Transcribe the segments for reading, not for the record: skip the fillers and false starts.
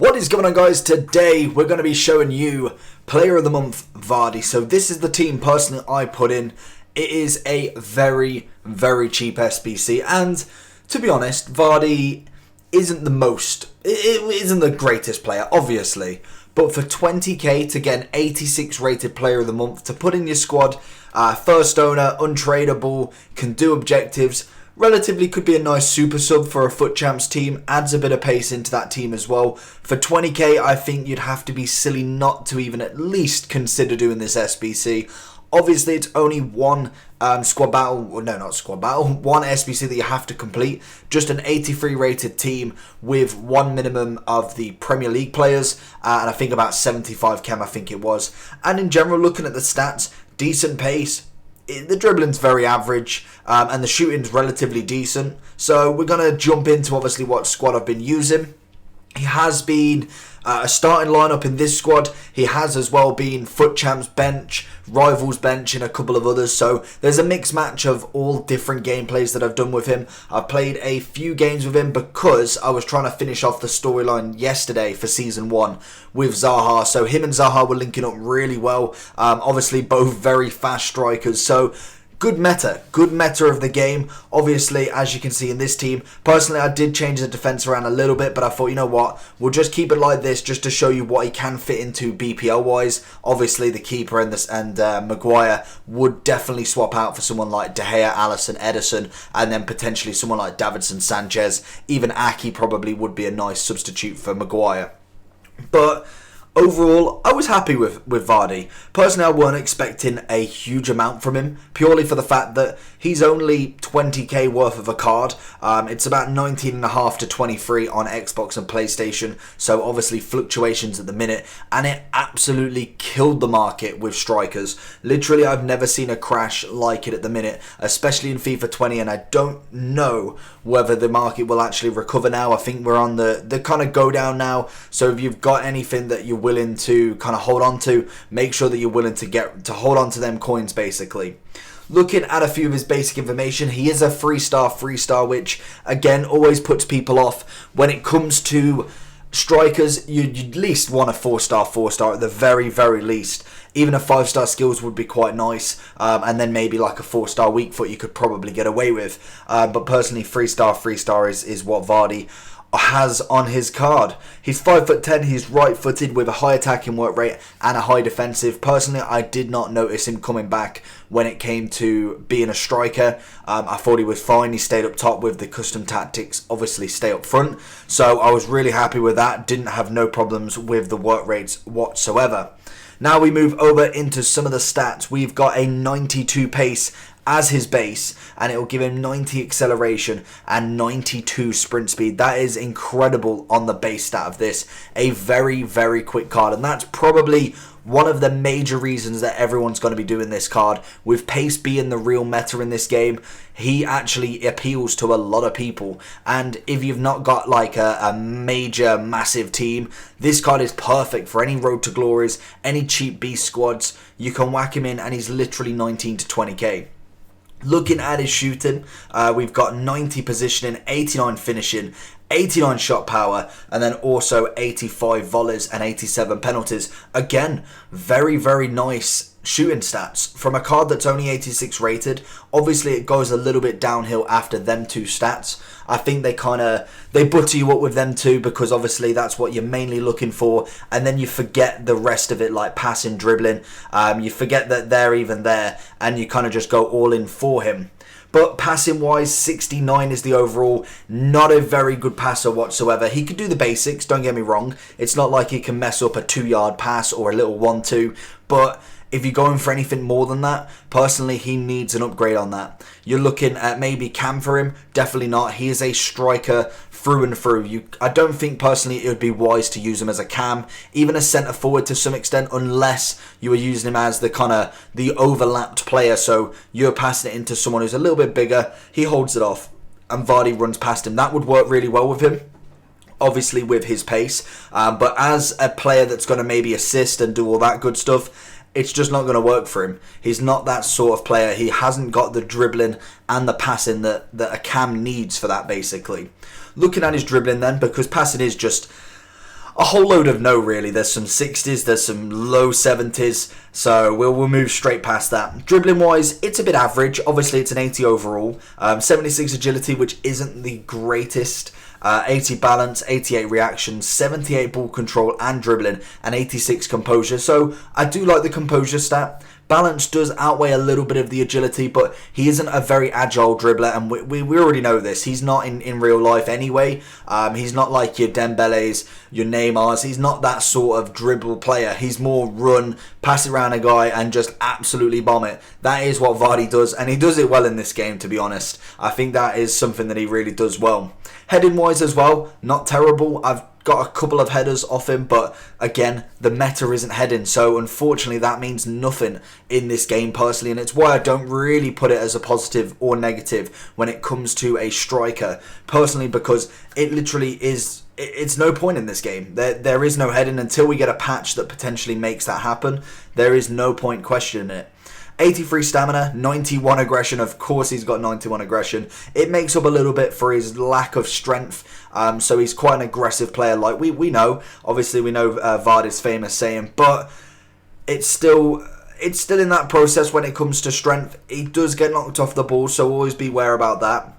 What is going on, guys? Today we're going to be showing you Player of the Month Vardy. So this is the team personally I put in. It is a very, very cheap SBC, and to be honest, Vardy isn't isn't the greatest player, obviously. But for 20k to get an 86 rated Player of the Month to put in your squad, first owner, untradeable, can do objectives, relatively could be a nice super sub for a FUT Champs team, adds a bit of pace into that team as well. For 20k, I think you'd have to be silly not to even at least consider doing this SBC. Obviously, it's only one one SBC that you have to complete. Just an 83 rated team with one minimum of the Premier League players, and I think about 75 chem, I think it was. And in general, looking at the stats, decent pace. The dribbling's very average, and the shooting's relatively decent. So we're going to jump into obviously what squad I've been using. He has been a starting lineup in this squad. He has as well been FUT Champs bench, Rivals bench, and a couple of others. So there's a mixed match of all different gameplays that I've done with him. I've played a few games with him because I was trying to finish off the storyline yesterday for Season 1 with Zaha. So him and Zaha were linking up really well. Obviously both very fast strikers. So good meta of the game. Obviously, as you can see in this team, personally I did change the defense around a little bit, but I thought, you know what, we'll just keep it like this just to show you what he can fit into BPL wise. Obviously the keeper and Maguire would definitely swap out for someone like De Gea, Alisson, Ederson, and then potentially someone like Davinson Sanchez. Even Aki probably would be a nice substitute for Maguire. But overall, I was happy with Vardy. Personally, I weren't expecting a huge amount from him, purely for the fact that he's only 20k worth of a card. It's about 19.5 to 23 on Xbox and PlayStation, so obviously fluctuations at the minute, and it absolutely killed the market with strikers. Literally, I've never seen a crash like it at the minute, especially in FIFA 20, and I don't know whether the market will actually recover now. I think we're on the kind of go down now, so if you've got anything that you're willing to kind of hold on to, make sure that you're willing to hold on to them coins basically. Looking at a few of his basic information, he is a 3-star, which again always puts people off. When it comes to strikers, you'd at least want a 4-star at the very, very least. Even a 5-star skills would be quite nice, and then maybe like a 4-star weak foot you could probably get away with. But personally, 3-star is what Vardy has on his card. He's 5'10", he's right-footed with a high attacking work rate and a high defensive. Personally, I did not notice him coming back when it came to being a striker. I thought he was fine. He stayed up top with the custom tactics, obviously stay up front. So I was really happy with that. Didn't have no problems with the work rates whatsoever. Now we move over into some of the stats. We've got a 92 pace as his base, and it will give him 90 acceleration and 92 sprint speed. That is incredible on the base stat of this. A very, very quick card, and that's probably one of the major reasons that everyone's going to be doing this card. With pace being the real meta in this game, he actually appeals to a lot of people. And if you've not got like a major, massive team, this card is perfect for any road to glories, any cheap beast squads. You can whack him in, and he's literally 19 to 20k. Looking at his shooting, we've got 90 positioning, 89 finishing, 89 shot power, and then also 85 volleys and 87 penalties. Again, very, very nice shooting stats from a card that's only 86 rated. Obviously, it goes a little bit downhill after them two stats. I think they butter you up with them two because obviously that's what you're mainly looking for, and then you forget the rest of it, like passing, dribbling. You forget that they're even there, and you kind of just go all in for him. But passing wise, 69 is the overall. Not a very good passer whatsoever. He could do the basics, don't get me wrong. It's not like he can mess up a 2-yard pass or a little 1-2, but if you're going for anything more than that, personally, he needs an upgrade on that. You're looking at maybe cam for him. Definitely not. He is a striker through and through. I don't think personally it would be wise to use him as a cam, even a centre forward to some extent, unless you are using him as the overlapped player. So you're passing it into someone who's a little bit bigger. He holds it off, and Vardy runs past him. That would work really well with him, obviously with his pace. But as a player that's going to maybe assist and do all that good stuff, it's just not going to work for him. He's not that sort of player. He hasn't got the dribbling and the passing that a cam needs for that, basically. Looking at his dribbling then, because passing is just, A whole load of no, really. There's some 60s, there's some low 70s, so we'll move straight past that. Dribbling wise, it's a bit average. Obviously, it's an 80 overall, 76 agility, which isn't the greatest. 80 balance, 88 reaction, 78 ball control and dribbling, and 86 composure. So I do like the composure stat. Balance does outweigh a little bit of the agility, but he isn't a very agile dribbler, and we already know this. He's not in real life anyway. He's not like your Dembele's, your Neymar's. He's not that sort of dribble player. He's more run, pass it around a guy, and just absolutely bomb it. That is what Vardy does, and he does it well in this game, to be honest. I think that is something that he really does well. Heading wise as well, not terrible. I've got a couple of headers off him, but again, the meta isn't heading, so unfortunately that means nothing in this game personally, and it's why I don't really put it as a positive or negative when it comes to a striker personally, because it literally is, it's no point in this game. There is no heading until we get a patch that potentially makes that happen. There is no point questioning it. 83 stamina, 91 aggression. Of course he's got 91 aggression. It makes up a little bit for his lack of strength. So he's quite an aggressive player, like we know. Obviously we know Vardy's famous saying, but it's still in that process when it comes to strength. He does get knocked off the ball, so always be aware about that.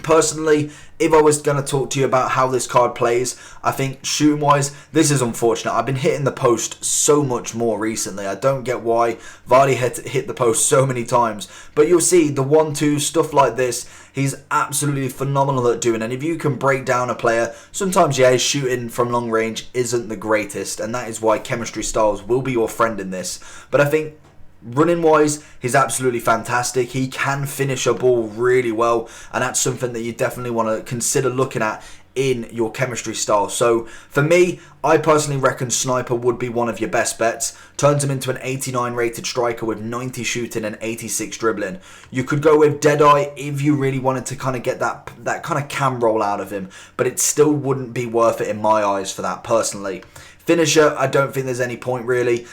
Personally, if I was going to talk to you about how this card plays, I think shooting wise, this is unfortunate. I've been hitting the post so much more recently. I don't get why Vardy had to hit the post so many times. But you'll see the 1-2, stuff like this, he's absolutely phenomenal at doing. And if you can break down a player, sometimes, yeah, his shooting from long range isn't the greatest. And that is why chemistry styles will be your friend in this. But I think running wise, he's absolutely fantastic. He can finish a ball really well, and that's something that you definitely want to consider looking at in your chemistry style. So for me, I personally reckon Sniper would be one of your best bets. Turns him into an 89 rated striker with 90 shooting and 86 dribbling. You could go with Deadeye if you really wanted to kind of get that kind of cam roll out of him, but it still wouldn't be worth it in my eyes for that personally. Finisher, I don't think there's any point really.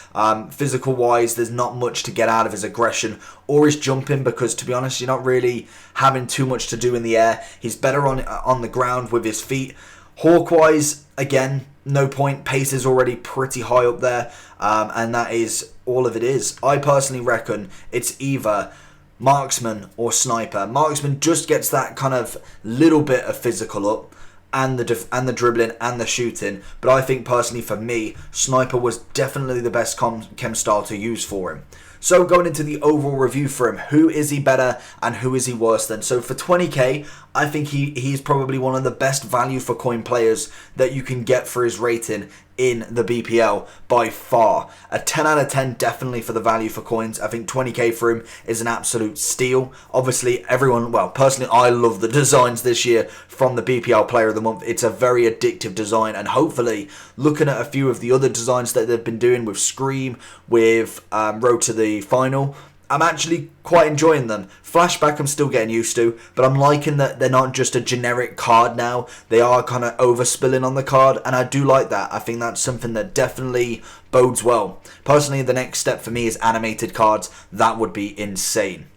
Physical wise, there's not much to get out of his aggression or his jumping, because to be honest, you're not really having too much to do in the air. He's better on the ground with his feet. Hawk wise, again, no point. Pace is already pretty high up there, and that is all of it is. I personally reckon it's either marksman or sniper. Marksman just gets that kind of little bit of physical up, and the dribbling and the shooting, but I think personally for me, Sniper was definitely the best chem style to use for him. So going into the overall review for him, who is he better and who is he worse than? So for 20k, I think he's probably one of the best value for coin players that you can get for his rating in the BPL by far. A 10 out of 10 definitely for the value for coins. I think 20k for him is an absolute steal. Obviously everyone, well personally I love the designs this year from the BPL Player of the Month. It's a very addictive design, and hopefully looking at a few of the other designs that they've been doing with Scream, with Road to the Final, I'm actually quite enjoying them. Flashback I'm still getting used to, but I'm liking that they're not just a generic card now. They are kind of overspilling on the card, and I do like that. I think that's something that definitely bodes well. Personally, the next step for me is animated cards. That would be insane.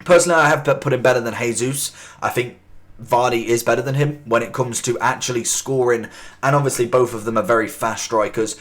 Personally, I have put him better than Jesus. I think Vardy is better than him when it comes to actually scoring, and obviously both of them are very fast strikers.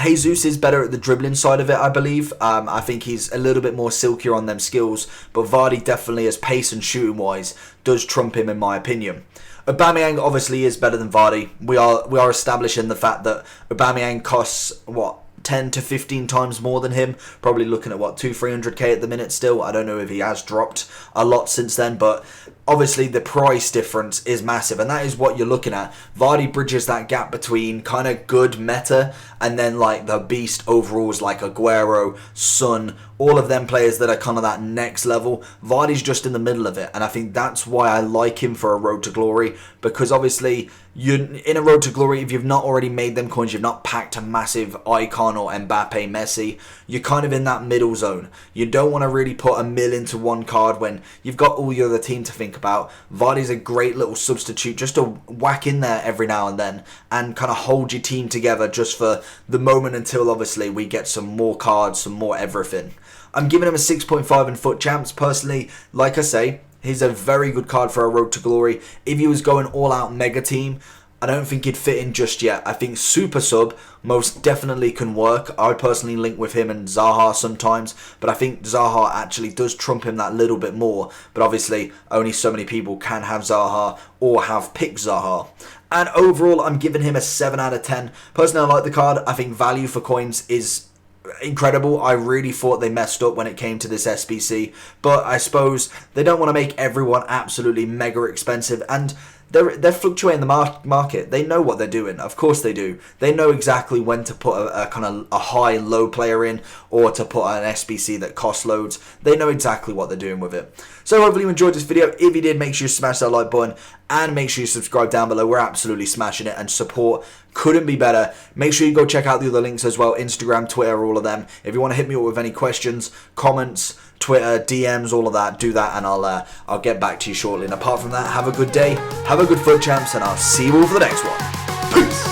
Jesus is better at the dribbling side of it, I believe. I think he's a little bit more silkier on them skills, but Vardy definitely, as pace and shooting wise, does trump him in my opinion. Aubameyang obviously is better than Vardy. We are establishing the fact that Aubameyang costs, what, 10 to 15 times more than him, probably looking at what, 200-300k at the minute still. I don't know if he has dropped a lot since then, but obviously the price difference is massive, and that is what you're looking at. Vardy bridges that gap between kind of good meta and then like the beast overalls like Aguero, Son, all of them players that are kind of that next level. Vardy's just in the middle of it, and I think that's why I like him for a Road to Glory, because obviously you're in a Road to Glory, if you've not already made them coins, you've not packed a massive icon or Mbappe, Messi, you're kind of in that middle zone. You don't want to really put a mill into one card when you've got all your other team to think about. Vardy's a great little substitute just to whack in there every now and then and kind of hold your team together just for the moment until obviously we get some more cards, some more everything. I'm giving him a 6.5 in foot champs. Personally, like I say, he's a very good card for a Road to Glory. If he was going all out mega team, I don't think he'd fit in just yet. I think Super Sub most definitely can work. I personally link with him and Zaha sometimes, but I think Zaha actually does trump him that little bit more. But obviously, only so many people can have Zaha or have picked Zaha. And overall, I'm giving him a 7 out of 10. Personally, I like the card. I think value for coins is incredible. I really thought they messed up when it came to this SBC, but I suppose they don't want to make everyone absolutely mega expensive, and they're fluctuating the market. They know what they're doing. Of course they do. They know exactly when to put a kind of a high low player in, or to put an SBC that costs loads. They know exactly what they're doing with it. So hopefully you enjoyed this video. If you did, make sure you smash that like button and make sure you subscribe down below. We're absolutely smashing it, and support couldn't be better. Make sure you go check out the other links as well. Instagram, Twitter, all of them. If you want to hit me up with any questions, comments, Twitter, DMs, all of that, do that, and I'll get back to you shortly. And apart from that, have a good day, have a good FUT champs, and I'll see you all for the next one. Peace!